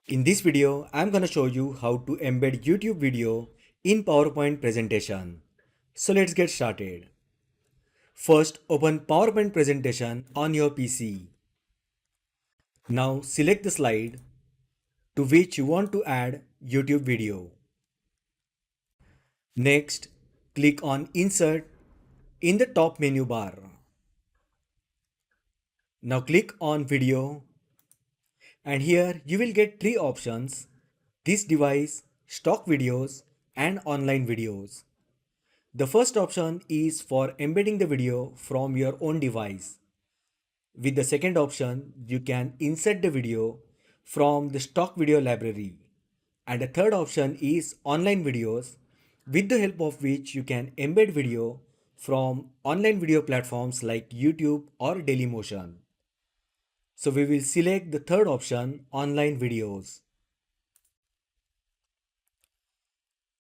In this video, I'm gonna show you how to embed YouTube video in PowerPoint presentation. So let's get started. First, open PowerPoint presentation on your PC. Now select the slide to which you want to add YouTube video. Next, click on Insert in the top menu bar. Now click on Video and here you will get three options: this device, stock videos and online videos. The first option is for embedding the video from your own device. With the second option, you can insert the video from the stock video library. And the third option is online videos, with the help of which you can embed video from online video platforms like YouTube or Dailymotion. So we will select the third option, online videos.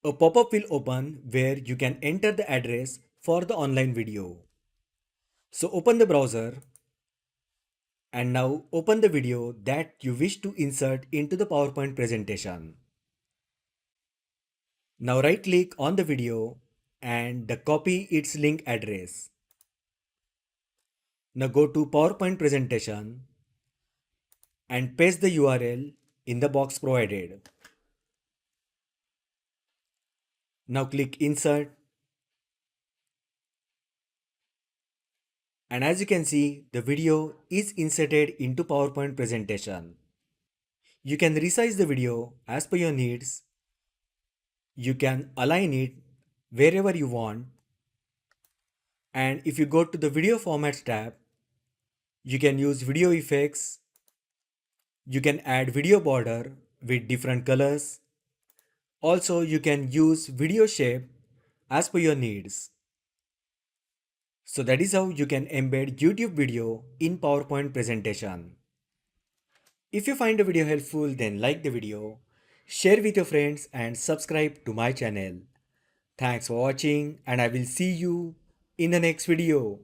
A pop-up will open where you can enter the address for the online video. So open the browser and now open the video that you wish to insert into the PowerPoint presentation. Now right click on the video and copy its link address. Now go to PowerPoint presentation and paste the URL in the box provided. Now click insert. And as you can see, the video is inserted into PowerPoint presentation. You can resize the video as per your needs. You can align it wherever you want. And if you go to the video formats tab, you can use video effects. You can add video border with different colors. Also, you can use video shape as per your needs. So that is how you can embed YouTube video in PowerPoint presentation. If you find the video helpful, then like the video, share with your friends and subscribe to my channel. Thanks for watching and I will see you in the next video.